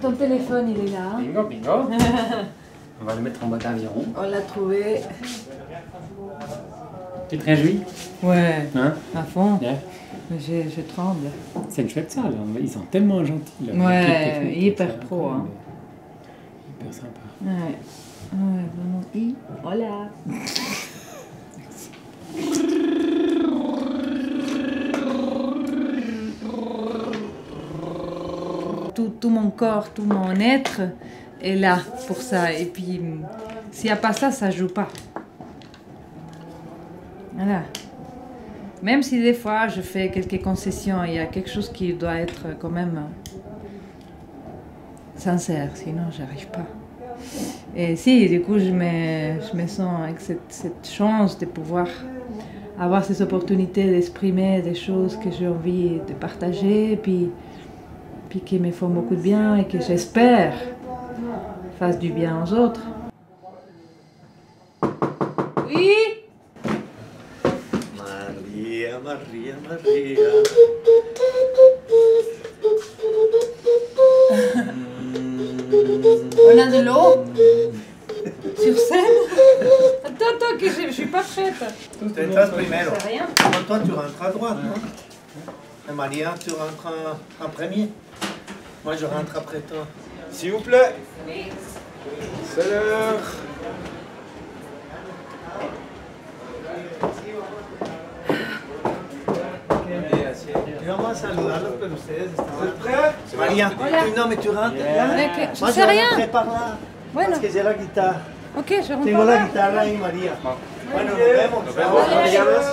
ton téléphone, il est là. Bingo, bingo. On va le mettre en mode avion. On l'a trouvé. Tu te réjouis? Ouais, hein? à fond. Yeah. Je tremble. C'est une chouette salle, ils sont tellement gentils. Là. Ouais, hyper pro. Hein. Hyper sympa. Ouais, vraiment. Voilà. Tout mon corps, tout mon être est là pour ça. Et puis, s'il n'y a pas ça, ça ne joue pas. Voilà. Même si des fois je fais quelques concessions, il y a quelque chose qui doit être quand même sincère, sinon j'arrive pas. Et si, du coup, je me sens avec cette chance de pouvoir avoir ces opportunités d'exprimer des choses que j'ai envie de partager, puis qui me font beaucoup de bien et que j'espère fassent du bien aux autres. Oui? Maria, Maria, Maria. On a de l'eau sur scène. Attends, que je suis pas prête. Tu entras primero. C'est rien. Toi, tu rentres à droite, non? Et Maria, tu rentres en premier. Moi, je rentre après toi. S'il vous plaît. C'est l'heure. Vamos a saludarlos, pero ustedes estaban... Prêt? Maria, Hola. no, mais tu rentres là. Je Moi, sais je rien. rentrerai par là. Bueno. Parce que j'ai la guitare. Ok, je rentre Tengo pas la là. guitarra ahí, María. Bueno, nos vemos. Nos vemos. Adiós.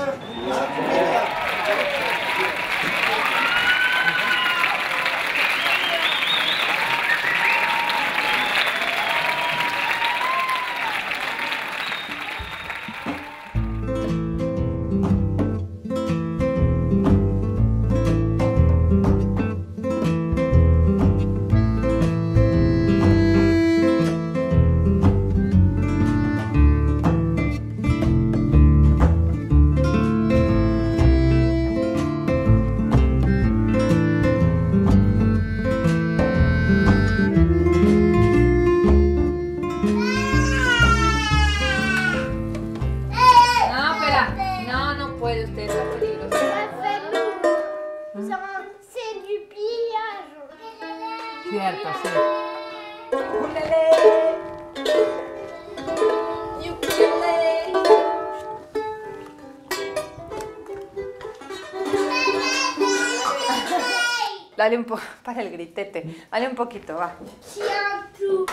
No, espera. No, no puede usted, está peligroso. C'est du pillage. Cierto, sí. Dale un poco, para el gritete. Dale un poquito, va. Tiens tout.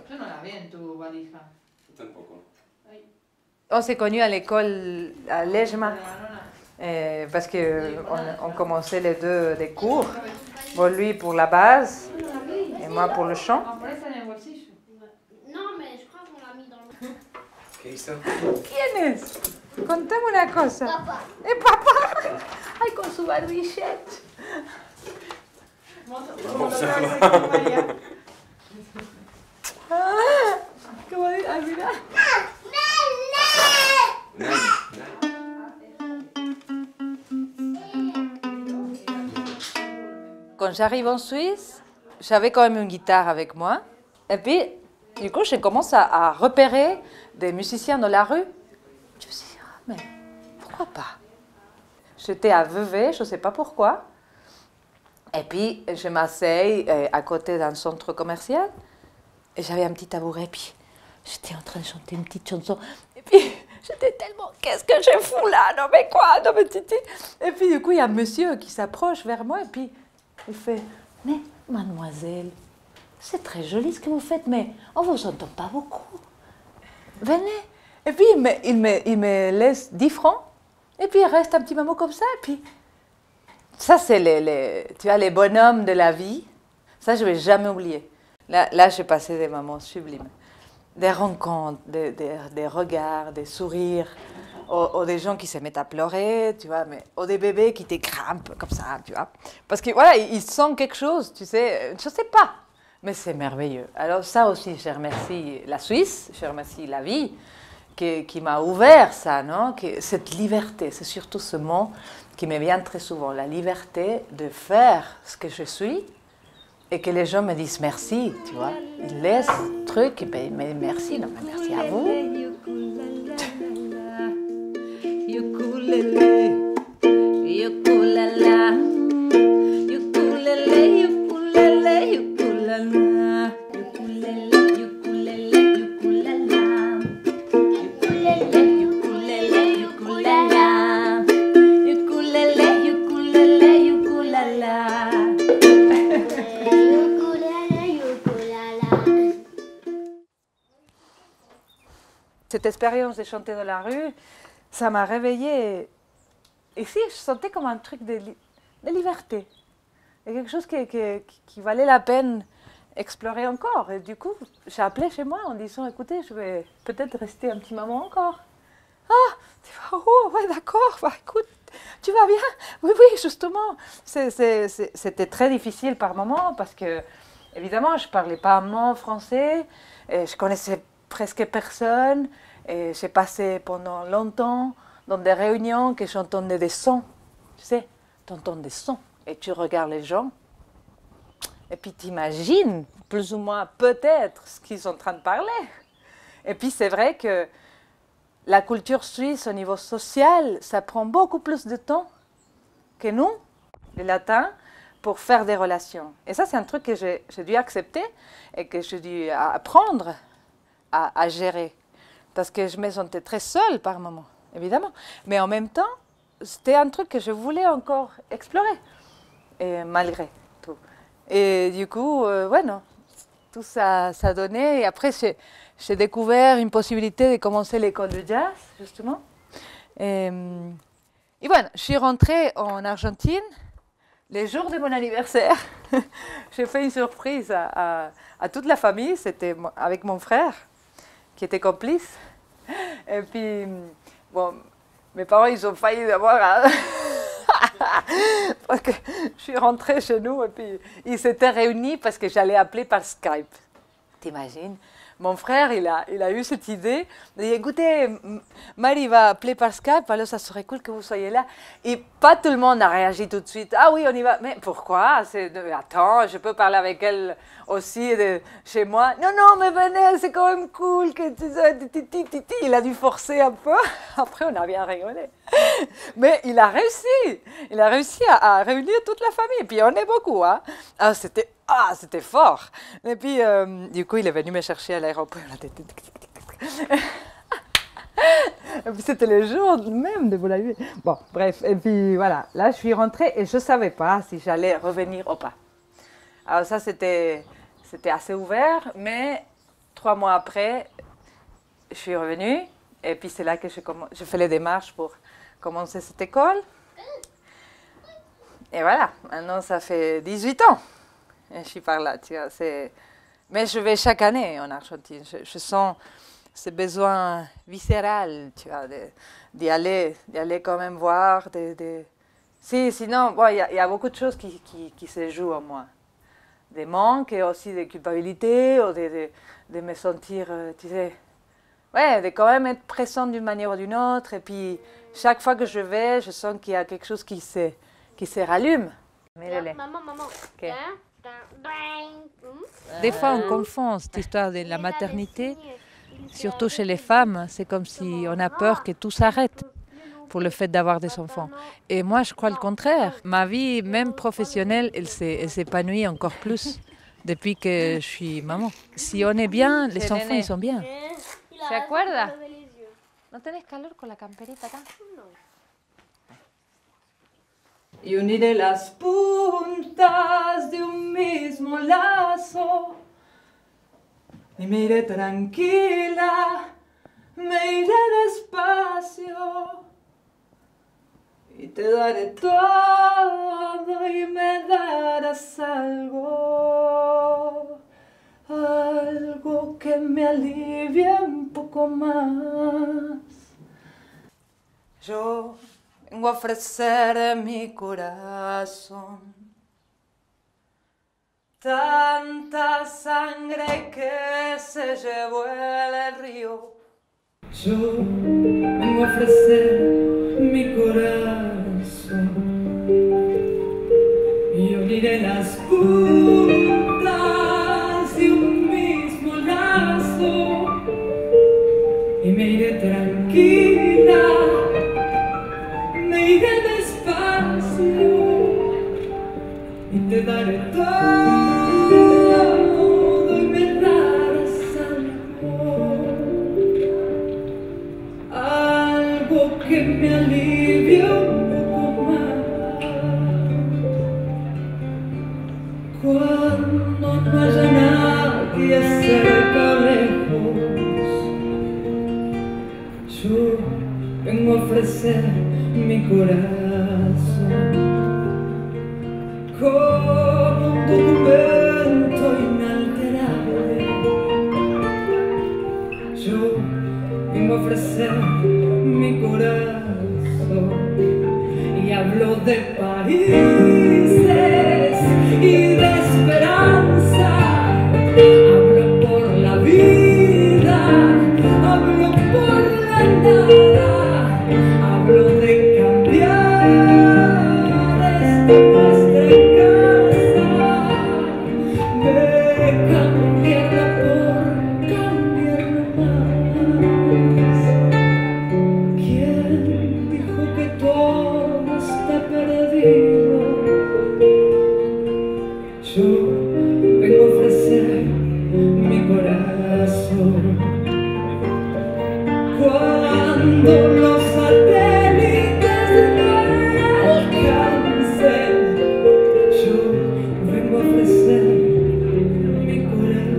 Yo no la vi en tu valija. Tampoco. On s'est connus à l'école à Lejma parce qu'on commençait les deux des cours. Bon, lui pour la base et moi pour le chant. Non, mais je crois qu'on l'a mis dans le... ¿Qué hizo? ¿Quién es? Contame una cosa. Papa. Papá! Ay, con su barbillette. Comment ça va? Ah, ¿cómo dice? Ah, mira. Quand j'arrive en Suisse, j'avais quand même une guitare avec moi. Et puis, du coup, je commence à repérer des musiciens dans la rue. Je me suis dit, ah, mais pourquoi pas? J'étais à Vevey, je ne sais pas pourquoi. Et puis, je m'asseye à côté d'un centre commercial. Et j'avais un petit tabouret. Puis, j'étais en train de chanter une petite chanson. Et puis, j'étais tellement, qu'est-ce que je fous là? Non, mais quoi? Non, mais titi. Et puis, du coup, il y a un monsieur qui s'approche vers moi. Et puis, il fait, mais mademoiselle, c'est très joli ce que vous faites, mais on ne vous entend pas beaucoup. Venez. Et puis, il me laisse 10 francs. Et puis, il reste un petit moment comme ça. Et puis, ça, c'est tu vois, les bonhommes de la vie. Ça, je ne vais jamais oublier. Là, j'ai passé des moments sublimes. Des rencontres, des regards, des sourires, ou des gens qui se mettent à pleurer, tu vois, ou des bébés qui t'écrampent comme ça, tu vois. Parce que voilà, ils sentent quelque chose, tu sais, je ne sais pas, mais c'est merveilleux. Alors ça aussi, je remercie la Suisse, je remercie la vie qui m'a ouvert ça, non? Cette liberté, c'est surtout ce mot qui me vient très souvent, la liberté de faire ce que je suis Et que les gens me disent merci, tu vois. Ils laissent le truc, et ben, mais merci, non, mais merci à vous. Cette expérience de chanter dans la rue, ça m'a réveillée. Et si, je sentais comme un truc de liberté. Et quelque chose qui valait la peine explorer encore. Et du coup, j'ai appelé chez moi en disant, écoutez, je vais peut-être rester un petit moment encore. Ah, tu vas où? Ouais, d'accord, bah, écoute, tu vas bien? Oui, oui, justement. C'était très difficile par moments parce que, évidemment, je ne parlais pas un mot français, et je connaissais presque personne, et j'ai passé pendant longtemps dans des réunions que j'entendais des sons. Tu sais, tu entends des sons et tu regardes les gens, et puis tu imagines plus ou moins peut-être ce qu'ils sont en train de parler. Et puis c'est vrai que la culture suisse au niveau social, ça prend beaucoup plus de temps que nous, les latins, pour faire des relations. Et ça, c'est un truc que j'ai dû accepter et que j'ai dû apprendre à gérer. Parce que je me sentais très seule par moments, évidemment. Mais en même temps, c'était un truc que je voulais encore explorer, et malgré tout. Et du coup, ouais, non, tout ça donnait. Et après, j'ai découvert une possibilité de commencer l'école de jazz, justement. Et voilà, je suis rentrée en Argentine les jours de mon anniversaire. J'ai fait une surprise à toute la famille. C'était avec mon frère, qui était complice. Et puis, bon, mes parents, ils ont failli avoir... Parce que je suis rentrée chez nous et puis ils s'étaient réunis parce que j'allais appeler par Skype. T'imagines? Mon frère, il a eu cette idée de dire, écoutez, Marie va appeler par Skype, alors ça serait cool que vous soyez là. Et pas tout le monde a réagi tout de suite. Ah oui, on y va. Mais pourquoi? Attends, je peux parler avec elle aussi de chez moi. Non, non, mais venez, c'est quand même cool. Il a dû forcer un peu. Après, on a bien rigolé. Mais il a réussi. Il a réussi à réunir toute la famille. Et puis, on est beaucoup. Hein. C'était fort. Et puis, du coup, il est venu me chercher à l'aéroport. C'était le jour même de Boulogne. Bon, bref. Et puis, voilà. Là, je suis rentrée et je ne savais pas si j'allais revenir ou pas. Alors ça, c'était assez ouvert. Mais 3 mois après, je suis revenue. Et puis, c'est là que je fais les démarches pour commencer cette école. Et voilà. Maintenant, ça fait 18 ans. Et je suis par là, tu vois, mais je vais chaque année en Argentine. Je sens ce besoin viscéral, tu vois, d'y aller quand même voir. Sinon, bon, il y a beaucoup de choses qui se jouent en moi. Des manques et aussi des culpabilités, ou de me sentir, tu sais, ouais, de quand même être présente d'une manière ou d'une autre. Et puis, chaque fois que je vais, je sens qu'il y a quelque chose qui se rallume. Maman. Okay. Des fois, on confond cette histoire de la maternité, surtout chez les femmes. C'est comme si on a peur que tout s'arrête pour le fait d'avoir des enfants. Et moi, je crois le contraire. Ma vie, même professionnelle, elle s'épanouit encore plus depuis que je suis maman. Si on est bien, les enfants, ils sont bien. ¿Se acuerda? ¿No tenés calor con la camperita acá? Y uniré las puntas de un mismo lazo y me iré tranquila, me iré despacio y te daré todo y me darás algo que me alivie un poco más. Yo vengo a ofrecer mi corazón, tanta sangre que se llevó el río. Yo vengo a ofrecer mi corazón y uniré las juntas de un mismo lazo y me iré tranquila, me iré despacio y te daré todo y me darás algo que me alivie un poco más. Cuando no haya nadie cerca o lejos, yo vengo a ofrecer mi corazón como un documento inalterable. Yo vengo a ofrecer mi corazón y hablo de países y de esperanza. Hablo por la vida, hablo por la nada, hablo de cambiar esta nuestra casa, de cambiarla por cambiarla más. ¿Quién dijo que todo está perdido? Yo vengo a ofrecer mi corazón. Cuando los satélites no alcancen, yo vengo a ofrecer mi corazón.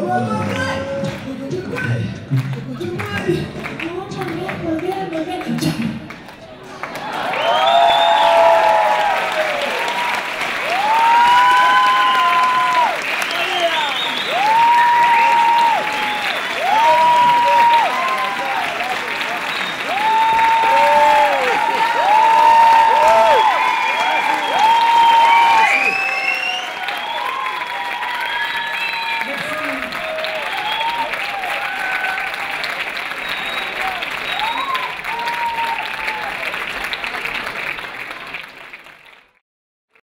Ooh.